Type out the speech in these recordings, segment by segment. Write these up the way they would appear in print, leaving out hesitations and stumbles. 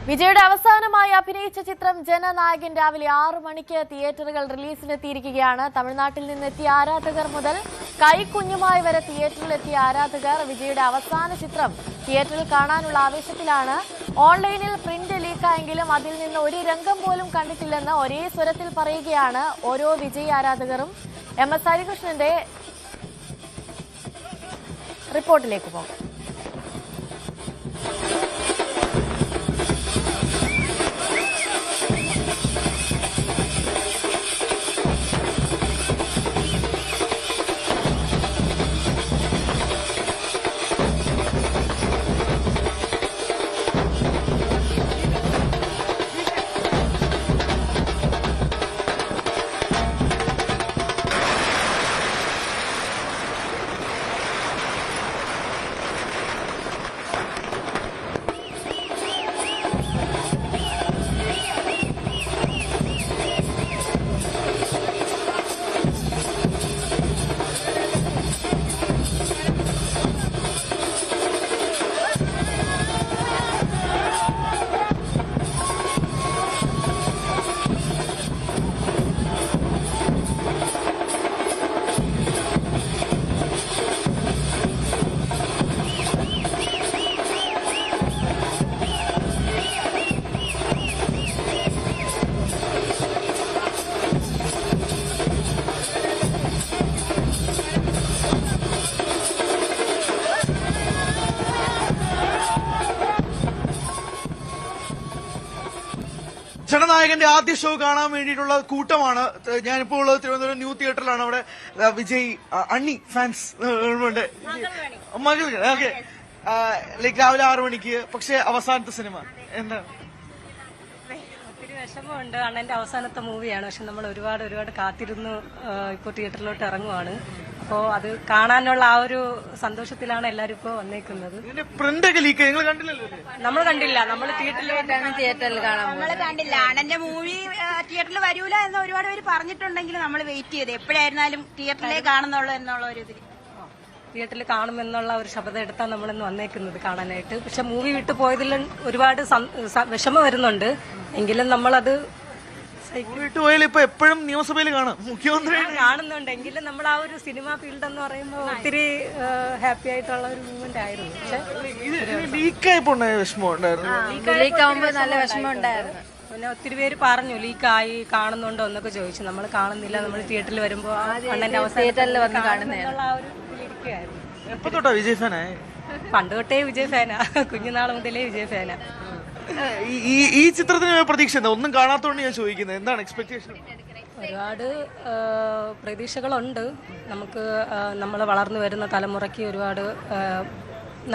വിജയുടെ അവസാനമായി അഭിനയിച്ച ചിത്രം ജനനായകൻ രാവിലെ 6 മണിക്ക് തിയേറ്ററുകൾ റിലീസിനെത്തിയിരിക്കുകയാണ്. തമിഴ്നാട്ടിൽ നിന്നെത്തിയ ആരാധകർ മുതൽ കൈക്കുഞ്ഞുമായി വരെ തിയേറ്ററിലെത്തിയ ആരാധകർ വിജയുടെ അവസാന ചിത്രം തിയേറ്ററിൽ കാണാനുള്ള ആവേശത്തിലാണ്. ഓൺലൈനിൽ പ്രിന്റ് ലീക്കായെങ്കിലും അതിൽ നിന്ന് ഒരു രംഗം പോലും കണ്ടിട്ടില്ലെന്ന് ഒരേ സ്വരത്തിൽ പറയുകയാണ് ഓരോ വിജയ് ആരാധകരും. MS ഹരികൃഷ്ണന്റെ റിപ്പോർട്ടിലേക്ക് പോകാം. ജനനായകന്റെ ആദ്യ ഷോ കാണാൻ വേണ്ടിയിട്ടുള്ള കൂട്ടമാണ്. ഞാനിപ്പോൾ ഉള്ളത് തിരുവനന്തപുരം ന്യൂ തിയേറ്ററിലാണ്. അവിടെ വിജയ് അണ്ണി ഫാൻസ് മകൾ ഓക്കെ ലൈക്ക് രാവിലെ 6 മണിക്ക്. പക്ഷെ അവസാനത്തെ സിനിമ എന്താണ്? ഒത്തിരി വിഷമമുണ്ട്. അണ്ണന്റെ അവസാനത്തെ മൂവിയാണ്. പക്ഷെ നമ്മൾ ഒരുപാട് കാത്തിരുന്നു ഇപ്പോൾ തിയേറ്ററിലോട്ട് ഇറങ്ങുവാണ്. അപ്പോൾ അത് കാണാനുള്ള ആ ഒരു സന്തോഷത്തിലാണ് എല്ലാവരും ഇപ്പോൾ വന്നേക്കുന്നത്. പ്രിന്റ് ഒക്കെ ലീക്ക് നിങ്ങൾ കണ്ടില്ലല്ലോ? നമ്മൾ കണ്ടില്ല. നമ്മൾ തിയേറ്ററിൽ കാണാൻ നമ്മള് കണ്ടില്ല. അണ്ണന്റെ മൂവി തിയേറ്ററിൽ വരൂല എന്ന് ഒരുപാട് പേര് പറഞ്ഞിട്ടുണ്ടെങ്കിൽ നമ്മൾ വെയിറ്റ് ചെയ്ത് എപ്പോഴായിരുന്നാലും തിയേറ്ററിലേ കാണുന്നുള്ളൂ എന്നുള്ള ഒരു ഇതിൽ തിയേറ്ററിൽ കാണുമെന്നുള്ള ഒരു ശബ്ദം എടുത്താണ് നമ്മളിന്ന് വന്നേക്കുന്നത് കാണാനായിട്ട്. പക്ഷെ മൂവി വിട്ടു പോയതിൽ ഒരുപാട് വിഷമം വരുന്നുണ്ട്. എങ്കിലും നമ്മളത് പോയാലും ഇപ്പൊ എപ്പോഴും നിയമസഭയിൽ കാണാം മുഖ്യമന്ത്രി കാണുന്നുണ്ടെങ്കിലും നമ്മൾ ആ ഒരു സിനിമ ഫീൽഡ് എന്ന് പറയുമ്പോൾ ഒത്തിരി ഹാപ്പി ആയിട്ടുള്ള ഒരു മൂവ്മെന്റ് ആയിരുന്നു. പക്ഷെ ലീക്കായപ്പോ വിഷമം ഉണ്ടായിരുന്നു. ലീക്കാവുമ്പോൾ നല്ല വിഷമം ഉണ്ടായിരുന്നു. പിന്നെ ഒത്തിരി പേര് പറഞ്ഞു ലീക്കായി കാണുന്നുണ്ടോ എന്നൊക്കെ ചോദിച്ചു. നമ്മൾ കാണുന്നില്ല. നമ്മൾ തിയേറ്ററിൽ വരുമ്പോൾ അണ്ണന്റെ തിയേറ്ററിൽ വന്ന് കാണുന്നതാണ്. ആ ഒരു ഇരിക്കുകയായിരുന്നു. എപ്പോ തൊട്ടാ വിജയ് ഫാനായി? പണ്ട് തൊട്ടേ വിജയ് ഫാനാ. കുഞ്ഞുനാൾ മുതലേ വിജയ് ഫാനാ. ഈ ചിത്രത്തിന് പ്രതീക്ഷ എന്താ? ഒന്നും കാണാത്തോണ്ട് ഞാൻ ചോദിക്കുന്നത്, എന്താണ് എക്സ്പെക്ടേഷൻ? ഒരുപാട് പ്രതീക്ഷകളുണ്ട്. നമുക്ക് നമ്മൾ വളർന്നു വരുന്ന തലമുറയ്ക്ക് ഒരുപാട്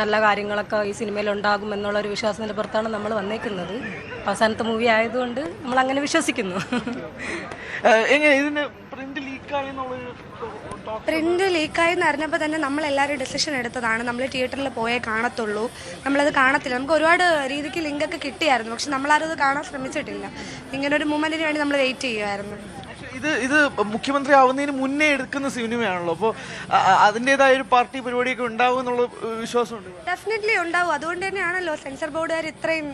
നല്ല കാര്യങ്ങളൊക്കെ ഈ സിനിമയിൽ ഉണ്ടാകും എന്നുള്ളൊരു വിശ്വാസത്തിന്റെ പുറത്താണ് നമ്മൾ വന്നേക്കുന്നത്. അവസാനത്തെ മൂവി ആയതുകൊണ്ട് നമ്മൾ അങ്ങനെ വിശ്വസിക്കുന്നു. എങ്ങനെ ഇതിന് പ്രിന്റ് ലീക്കായി എന്നുള്ളൊരു പ്രിന്റ് ലീക്കായി എന്ന് അറിഞ്ഞപ്പോൾ തന്നെ നമ്മളെല്ലാവരും ഡിസിഷൻ എടുത്തതാണ്. നമ്മൾ തിയേറ്ററിൽ പോയേ കാണത്തുള്ളൂ, നമ്മളത് കാണത്തില്ല. നമുക്ക് ഒരുപാട് രീതിക്ക് ലിങ്കൊക്കെ കിട്ടിയായിരുന്നു. പക്ഷെ നമ്മളാരും അത് കാണാൻ ശ്രമിച്ചിട്ടില്ല. ഇങ്ങനെ ഒരു മൂമെന്റിന് വേണ്ടി നമ്മൾ വെയിറ്റ് ചെയ്യുമായിരുന്നു. ഇത് മുഖ്യമന്ത്രി ആവുന്നതിന് മുന്നേ എടുക്കുന്ന സിനിമയാണല്ലോ. അപ്പോൾ അതിൻ്റെതായ ഒരു പാർട്ടി പരിപാടിയൊക്കെ ഉണ്ടാവും എന്നുള്ള വിശ്വാസമുണ്ട്. ഡെഫിനറ്റ്ലി ഉണ്ടാവും. അതുകൊണ്ട് തന്നെയാണല്ലോ സെൻസർ ബോർഡുകാർ ഇത്രയും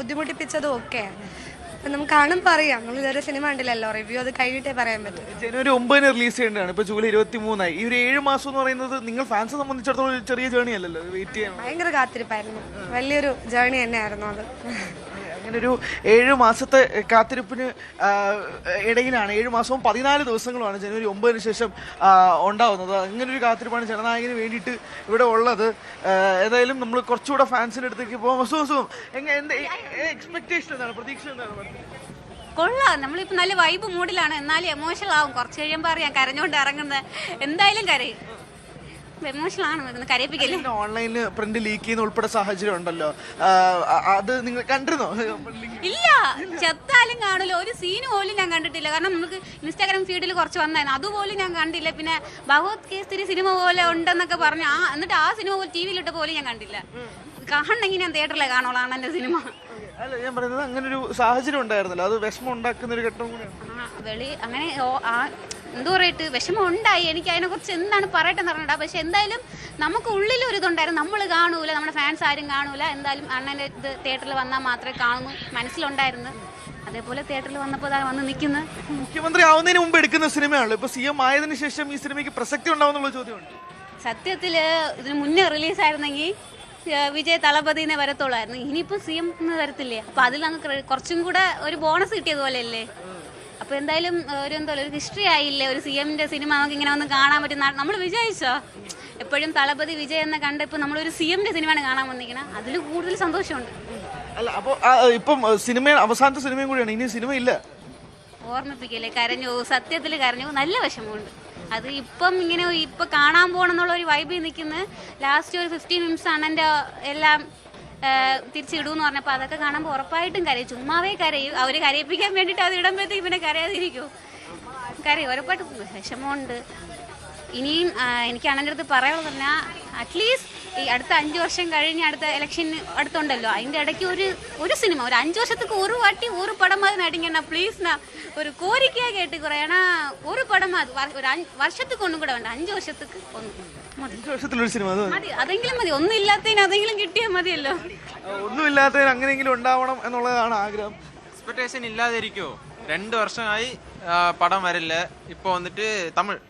ബുദ്ധിമുട്ടിപ്പിച്ചതും ഒക്കെ. നമുക്ക് കാണുമ്പോൾ അറിയാം. നമ്മൾ ഇതൊരു സിനിമ കണ്ടില്ലല്ലോ, റിവ്യൂ അത് കഴിഞ്ഞിട്ടേ പറയാൻ പറ്റും. ജനുവരി 9 റിലീസ് ചെയ്യേണ്ടതാണ്. ഇപ്പൊ ജൂലൈ 23 ഈ ഒരു 7 മാസം എന്ന് പറയുന്നത് നിങ്ങൾ ഫാൻസിനെ സംബന്ധിച്ചിടത്തോളം ഒരു ചെറിയ ജേണി അല്ലല്ലോ. വെയിറ്റ് ചെയ്യാൻ ഭയങ്കര കാത്തിരിപ്പായിരുന്നു. വലിയൊരു ജേണി തന്നെയായിരുന്നു അത്. അങ്ങനെ ഒരു 7 മാസത്തെ കാത്തിരിപ്പിന് ഇടയിലാണ് 7 മാസവും 14 ദിവസങ്ങളുമാണ് ജനുവരി 9 ശേഷം ഉണ്ടാവുന്നത്. അങ്ങനൊരു കാത്തിരിപ്പാണ് ജനനായകന് വേണ്ടിയിട്ട് ഇവിടെ ഉള്ളത്. ഏതായാലും നമ്മൾ കുറച്ചുകൂടെ ഫാൻസിന്റെ അടുത്തേക്ക് പോകാം. സുഖം എന്റെ എക്സ്പെക്ടേഷൻ എന്താണ്, പ്രതീക്ഷ എന്താണ്? കൊള്ളാം. നമ്മളിപ്പോ നല്ല വൈബ് മൂഡിലാണ്. എന്നാലും എമോഷണൽ ആവും. കുറച്ച് കഴിയുമ്പോൾ അറിയാം കരഞ്ഞോണ്ട് ഇറങ്ങുന്നത്. എന്തായാലും കരയും. എമോഷണൽ ആണ്. കരയിപ്പിക്കല്ലേ. ഓൺലൈനിൽ പ്രിന്റ് ലീക്ക് ചെയ്യുന്ന ഉൾപ്പെടെ സാഹചര്യം ഉണ്ടല്ലോ. അത് നിങ്ങൾ കണ്ടിരുന്നോ? ഇല്ല, ചെത്താലും കാണില്ല. ഒരു സീന് പോലും ഞാൻ കണ്ടിട്ടില്ല. കാരണം നമുക്ക് ഇൻസ്റ്റാഗ്രാം ഫീഡിൽ കുറച്ച് വന്നായിരുന്നു, അതുപോലും ഞാൻ കണ്ടില്ല. പിന്നെ ഭഗവത് കേസരി സിനിമ പോലെ ഉണ്ടെന്നൊക്കെ പറഞ്ഞു. എന്നിട്ട് ആ സിനിമ പോലെ ടി വിയിലിട്ട് പോലും ഞാൻ കണ്ടില്ല. കാണണമെങ്കിൽ ഞാൻ തിയേറ്ററിലെ കാണോളാണ് എന്റെ സിനിമ. അല്ല, ഞാൻ പറയുന്നത് അങ്ങനെ ഒരു സാഹചര്യം ഉണ്ടായിരുന്നല്ലോ, അത് വിഷമം ഉണ്ടാക്കുന്ന ഒരു ഘട്ടം കൂടെയാണ്. അങ്ങനെ എന്തോ പറയട്ട് വിഷമം ഉണ്ടായി. എനിക്ക് അതിനെക്കുറിച്ച് എന്താണ് പറയട്ടെന്ന് പറഞ്ഞിട്ടാ. പക്ഷെ എന്തായാലും നമുക്ക് ഉള്ളിൽ ഒരു ഇതുണ്ടായിരുന്നു, നമ്മൾ കാണൂല, നമ്മുടെ ഫാൻസ് ആരും കാണൂല, എന്തായാലും അണ്ണൻ്റെ ഇത് തിയേറ്ററിൽ വന്നാൽ മാത്രമേ കാണൂ മനസ്സിലുണ്ടായിരുന്നു. അതേപോലെ തിയേറ്ററിൽ വന്നപ്പോൾ വന്ന് നിൽക്കുന്നത്. മുഖ്യമന്ത്രി ആവുന്നതിന് മുമ്പ് എടുക്കുന്ന സിനിമയാണല്ലോ, ഇപ്പൊ CM ആയതിനു ശേഷം ഈ സിനിമയ്ക്ക് പ്രസക്തി ഉണ്ടാവുന്നുള്ള ചോദ്യമുണ്ട്. സത്യത്തിൽ ഇതിന് മുന്നേ റിലീസായിരുന്നെങ്കിൽ വിജയ് തളപതിനെ വരത്തുള്ളായിരുന്നു. ഇനിയിപ്പോൾ CM വരത്തില്ലേ, അപ്പോൾ അതിൽ നമുക്ക് കുറച്ചും കൂടെ ഒരു ബോണസ് കിട്ടിയതുപോലെയല്ലേ. അപ്പോൾ എന്തായാലും ഒരു ഹിസ്റ്ററി ആയില്ലേ, ഒരു CMന്റെ സിനിമ നമുക്ക് ഇങ്ങനെ ഒന്ന് കാണാൻ പറ്റും. നമ്മൾ വിചാരിച്ചോ എപ്പോഴും തളപതി വിജയ് എന്ന കണ്ടപ്പോൾ നമ്മളൊരു CMന്റെ സിനിമയാണ് കാണാൻ വന്നിരിക്കണം, അതിൽ കൂടുതൽ സന്തോഷമുണ്ട്. അല്ല അപ്പോൾ ഇപ്പം സിനിമ അവസാനത്തെ സിനിമയും കൂടിയാണ്, ഇനി സിനിമ ഇല്ല. ഓർമ്മിപ്പിക്കല്ലേ, കരഞ്ഞു, സത്യത്തിൽ കരഞ്ഞു, നല്ല വിഷമമുണ്ട്. അത് ഇപ്പം ഇങ്ങനെ ഇപ്പം കാണാൻ പോകണം എന്നുള്ള ഒരു വൈബിൽ നിൽക്കുന്ന ലാസ്റ്റ് ഒരു 15 മിനിറ്റ്സ് ആണ് എൻ്റെ എല്ലാം തിരിച്ചിടൂന്ന് പറഞ്ഞപ്പോൾ അതൊക്കെ കാണുമ്പോൾ ഉറപ്പായിട്ടും കരയും. ചുമ്മാവേ കരയും, അവർ കരയിപ്പിക്കാൻ വേണ്ടിയിട്ട് അത് ഇടുമ്പോഴത്തേക്ക് പിന്നെ കരയാതിരിക്കുമോ, കരയും, ഉറപ്പായിട്ടും വിഷമമുണ്ട്. ഇനിയും എനിക്ക് അണ്ണൻ്റെ അടുത്ത് പറയാമെന്ന് പറഞ്ഞാൽ അറ്റ്ലീസ്റ്റ് ഈ അടുത്ത 5 വർഷം കഴിഞ്ഞ് അടുത്ത ഇലക്ഷൻ അടുത്തുണ്ടല്ലോ, അതിൻ്റെ ഇടയ്ക്ക് ഒരു സിനിമ ഒരു 5 വർഷத்துக்கு ஒரு வாட்டி ஒரு படமாவது நடிங்கண்ணா ப்ளீஸ்ண்ணா, ஒரு கோரிக்கையாக கேட்டுக்கிறேன். ஏன்னா ஒரு படமாவது ஒரு വർഷத்துக்கு ഒന്നും കൂടെ വേണ്ട, 5 വർഷத்துக்கு ഒന്നും മതി. 5 വർഷത്തിലൊരു സിനിമ മതി, അതെങ്കിലും മതി. ഒന്നും ഇല്ലാത്തതിന് അതെങ്കിലും കിട്ടിയാൽ മതിയല്ലോ. ഒന്നുമില്ലാത്തതിന് അങ്ങനെയെങ്കിലും ഉണ്ടാവണം എന്നുള്ളതാണ് ആഗ്രഹം. എക്സ്പെക്ടേഷൻ ഇല്ലാതിരിക്കോ? 2 വർഷമായി പടം വരില്ല. இப்போ வந்துட்டு தமிழ்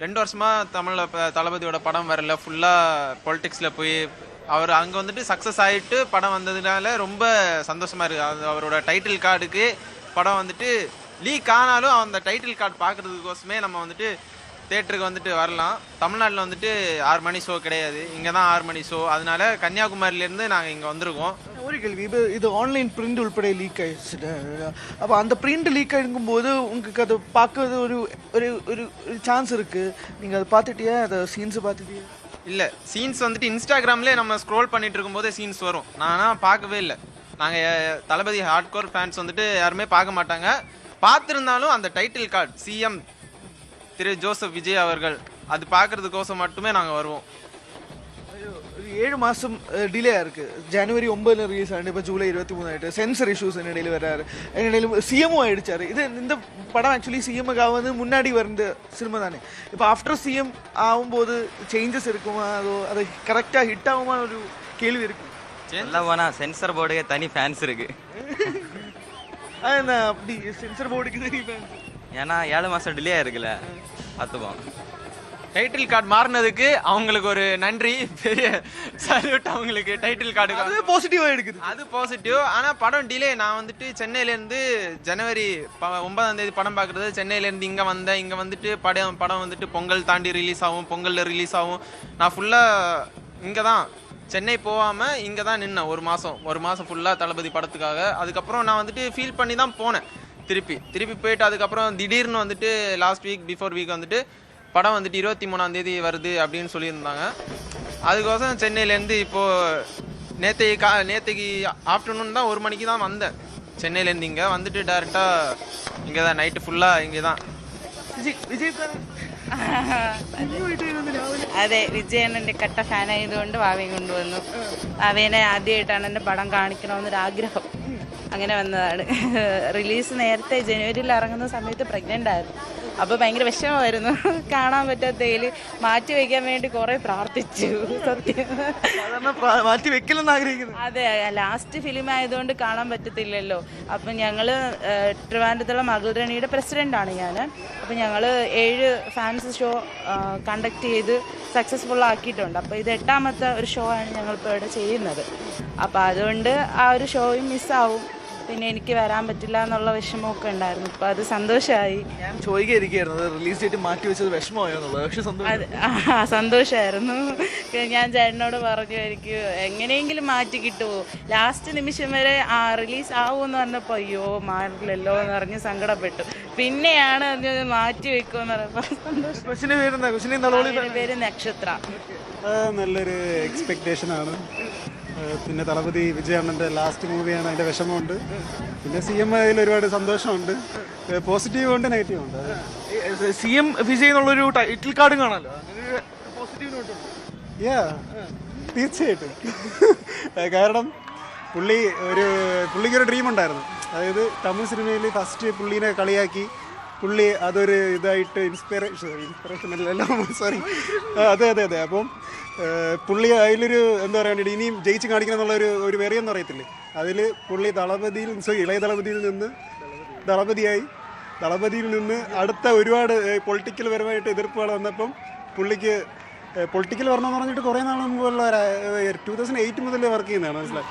2 வருஷமா தமிழ்ல தளபதியோட படம் வரல. ஃபுல்லா பொலிட்டிக்ஸ்ல போய் அவர் அங்க வந்துட்டு சக்சஸ் ஆயிட்டு படம் வந்ததுனால ரொம்ப சந்தோஷமா இருக்கு. அது அவரோட டைட்டில் கார்டுக்கு படம் வந்துட்டு லீக் ஆனாலும் அந்த டைட்டில் கார்டு பார்க்கறதுக்கோசமே நம்ம வந்துட்டு தியேட்டருக்கு வந்துட்டு வரலாம். தமிழ்நாட்டில் வந்துட்டு 6 மணி ஷோ கிடையாது, இங்கே தான் 6 மணி ஷோ. அதனால கன்னியாகுமரியிலேருந்து நாங்கள் இங்கே வந்திருக்கோம். ஒரு கேள்வி, இது ஆன்லைன் பிரிண்ட் உள்பட லீக் ஆயிடுச்சு. அப்போ அந்த பிரிண்ட் லீக் ஆகிருக்கும்போது உங்களுக்கு அதை பார்க்கறது ஒரு ஒரு ஒரு சான்ஸ் இருக்குது. நீங்கள் அதை பார்த்துட்டியா, அதை சீன்ஸை பார்த்துட்டியா? இல்லை, சீன்ஸ் வந்துட்டு இன்ஸ்டாகிராம்லேயே நம்ம ஸ்க்ரோல் பண்ணிட்டு இருக்கும்போதே சீன்ஸ் வரும். நான் பார்க்கவே இல்லை. நாங்கள் தளபதி ஹார்ட்கோர் ஃபேன்ஸ் வந்துட்டு யாருமே பார்க்க மாட்டாங்க. பார்த்துருந்தாலும் அந்த டைட்டில் கார்டு CM திரு ஜோசப் விஜய் அவர்கள் அது பார்க்கறதுக்கோசம் மட்டுமே நாங்கள் வருவோம். ഒരു 7 മാസം ഡിലേ ആയിருக்கு. ജനുവരി 9 റിലീസ് ആണ്, ഇപ്പോൾ ജൂലൈ 23 ആയിട്ട് സെൻസർ ഇഷ്യൂസ് ഇടയിൽ വരാറ്. അതിനിടയിൽ CM ஆயிடுச்சாரு. இது இந்த படம் ஆக்சுவலி CM ஆவது முன்னாடி வந்த சினிமா தானே. இப்போ ஆஃப்டர் CM ஆகும்போது சேஞ்சஸ் இருக்குமா, அது கரெக்டாக ஹிட் ஆகுமா ஒரு கேள்வி இருக்கு. சொல்ல போனால் சென்சர் போர்டுக்கு தனி ஃபேன்ஸ் இருக்கு. என்ன அப்படி சென்சர் போர்டுக்கு தனி ஃபேன்ஸ்? ஏன்னா 7 மாதம் டிலே ஆயிருக்குல்ல, பார்த்துப்போம். டைட்டில் கார்டு மாறினதுக்கு அவங்களுக்கு ஒரு நன்றி, பெரிய சல்யூட் அவங்களுக்கு. டைட்டில் கார்டு அது பாசிட்டிவாக எடுக்குது, அது பாசிட்டிவ். ஆனால் படம் டிலே. நான் வந்துட்டு சென்னையிலேருந்து ஜனவரி 9ஆம் தேதி படம் பார்க்குறது, சென்னையிலேருந்து இங்கே வந்தேன். இங்கே வந்துட்டு படம் வந்துட்டு பொங்கல் தாண்டி ரிலீஸ் ஆகும், பொங்கலில் ரிலீஸ் ஆகும். நான் ஃபுல்லாக இங்கே தான், சென்னை போகாமல் இங்கே தான் நின்னேன் ஒரு மாதம் ஃபுல்லாக தளபதி படத்துக்காக. அதுக்கப்புறம் நான் வந்துட்டு ஃபீல் பண்ணி தான் போனேன். திருப்பி போயிட்டு அதுக்கப்புறம் திடீர்னு வந்துட்டு லாஸ்ட் பிஃபோர் வீக் வந்துட்டு படம் வந்துட்டு 23ஆம் தேதி வருது அப்படின்னு சொல்லியிருந்தாங்க. அதுக்கோசம் சென்னையிலேருந்து இப்போது நேற்றுக்கு ஆஃப்டர்நூன் தான் 1 மணிக்கு தான் வந்தேன் சென்னையிலேருந்து. இங்கே வந்துட்டு டேரெக்டாக இங்கே தான் நைட்டு ഫുള്ളാக ഇங்கே தான். അതെ, വിജയണ്ണൻ്റെ കട്ട ഫാനായതുകൊണ്ട് വാവയും കൊണ്ടുവന്നു. വാവേനെ ആദ്യമായിട്ടാണ് എൻ്റെ പടം കാണിക്കണമെന്നൊരാഗ്രഹം, അങ്ങനെ വന്നതാണ്. റിലീസ് നേരത്തെ ജനുവരിയിൽ ഇറങ്ങുന്ന സമയത്ത് പ്രഗ്നൻ്റ് ആയിരുന്നു. അപ്പോൾ ഭയങ്കര വിഷമമായിരുന്നു കാണാൻ പറ്റാത്തതിൽ. മാറ്റി വയ്ക്കാൻ വേണ്ടി കുറേ പ്രാർത്ഥിച്ചു. സത്യം മാറ്റി വെക്കലെന്ന് ആഗ്രഹിക്കുന്നു. അതെ, ലാസ്റ്റ് ഫിലിം ആയതുകൊണ്ട് കാണാൻ പറ്റത്തില്ലല്ലോ. അപ്പം ഞങ്ങൾ ട്രിവാൻഡ്രത്തുള്ള മകൾറാണിയുടെ പ്രസിഡൻ്റാണ് ഞാൻ. അപ്പം ഞങ്ങൾ 7 ഫാൻസ് ഷോ കണ്ടക്ട് ചെയ്ത് സക്സസ്ഫുൾ ആക്കിയിട്ടുണ്ട്. അപ്പോൾ ഇത് 8ാമത്തെ ഒരു ഷോ ആണ് ഞങ്ങളിപ്പോൾ ഇവിടെ ചെയ്യുന്നത്. അപ്പോൾ അതുകൊണ്ട് ആ ഒരു ഷോയും മിസ്സാവും. പിന്നെ എനിക്ക് വരാൻ പറ്റില്ല എന്നുള്ള വിഷമമൊക്കെ ഉണ്ടായിരുന്നു. ഇപ്പോൾ അത് സന്തോഷമായി. ഞാൻ ചോദിക്കാതിരിക്കുന്നത് റിലീസ് ഡേറ്റ് മാറ്റി വെച്ചത് വിഷമമായോ എന്നുള്ളത്. പക്ഷെ സന്തോഷമായിരുന്നു. ഞാൻ ചേട്ടനോട് പറഞ്ഞു എനിക്ക് എങ്ങനെയെങ്കിലും മാറ്റി കിട്ടുമോ. ലാസ്റ്റ് നിമിഷം വരെ റിലീസ് ആവുമെന്ന് പറഞ്ഞപ്പോൾ അയ്യോ മാറില്ലല്ലോ എന്ന് പറഞ്ഞ് സങ്കടപ്പെട്ടു. പിന്നെയാണ് മാറ്റി വെക്കുമെന്ന് പറഞ്ഞപ്പോൾ സന്തോഷം. കൊച്ചിൻ്റെ പേര് നക്ഷത്ര. നല്ലൊരു എക്സ്പെക്റ്റേഷനാണ്. പിന്നെ തളപതി വിജയണ്ണൻ്റെ ലാസ്റ്റ് മൂവിയാണ്, അതിൻ്റെ വിഷമമുണ്ട്. പിന്നെ CM ആയതിൽ ഒരുപാട് സന്തോഷമുണ്ട്. പോസിറ്റീവ് ഉണ്ട്, നെഗറ്റീവ് ഉണ്ട്. CM വിജയ് എന്നുള്ളൊരു ടൈറ്റിൽ കാർഡ് കാണാമല്ലോ, പോസിറ്റീവ് നോട്ടുണ്ട്. തീർച്ചയായിട്ടും. കാരണം പുള്ളിക്കൊരു ഡ്രീം ഉണ്ടായിരുന്നു. അതായത് തമിഴ് സിനിമയിൽ ഫസ്റ്റ് പുള്ളീനെ കളിയാക്കി പുള്ളി അതൊരു ഇതായിട്ട് ഇൻസ്പിറേഷൻ അല്ലല്ലോ സോറി അതെ അപ്പം പുള്ളി അതിലൊരു എന്താ പറയുക ഇനിയും ജയിച്ച് കാണിക്കണം എന്നുള്ള ഒരു വെറിയെന്ന് പറയത്തില്ലേ അതിൽ പുള്ളി ഇളയ ദളപതിയിൽ നിന്ന് ദളപതിയിൽ നിന്ന് അടുത്ത ഒരുപാട് പൊളിറ്റിക്കൽ പരമായിട്ട് എതിർപ്പുകൾ വന്നപ്പം പുള്ളിക്ക് പൊളിറ്റിക്കൽ വരണമെന്ന് പറഞ്ഞിട്ട് കുറേ നാൾ മുമ്പുള്ള 2008 മുതൽ വർക്ക് ചെയ്യുന്നതാണ് മനസ്സിലായി.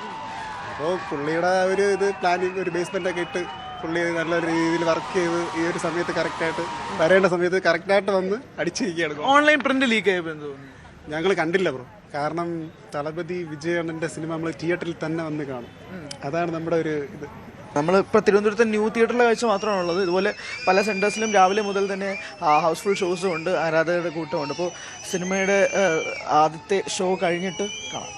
അപ്പോൾ പുള്ളിയുടെ ഒരു പ്ലാനിങ് ഒരു ബേസ്മെൻ്റൊക്കെ ഇട്ട് പുള്ളി നല്ലൊരു രീതിയിൽ വർക്ക് ചെയ്ത് ഈ ഒരു സമയത്ത് കറക്റ്റായിട്ട് വരേണ്ട സമയത്ത് കറക്റ്റായിട്ട് വന്ന് അടിച്ചിരിക്കുകയാണ്. ഓൺലൈൻ പ്രിന്റ് ലീക്ക് ആയപ്പോൾ എന്ത് തോന്നുന്നു? ഞങ്ങൾ കണ്ടില്ല ബ്രോ, കാരണം തളപതി വിജയണ്ണൻ്റെ സിനിമ നമ്മൾ തിയേറ്ററിൽ തന്നെ വന്ന് കാണും. അതാണ് നമ്മുടെ ഒരു ഇത്. നമ്മളിപ്പോൾ തിരുവനന്തപുരത്തെ ന്യൂ തിയേറ്ററിലെ കാഴ്ച മാത്രമാണുള്ളത്. ഇതുപോലെ പല സെൻറ്റേഴ്സിലും രാവിലെ മുതൽ തന്നെ ഹൗസ്ഫുൾ ഷോസും ഉണ്ട്, ആരാധകരുടെ കൂട്ടമുണ്ട്. അപ്പോൾ സിനിമയുടെ ആദ്യത്തെ ഷോ കഴിഞ്ഞിട്ട് കാണാം.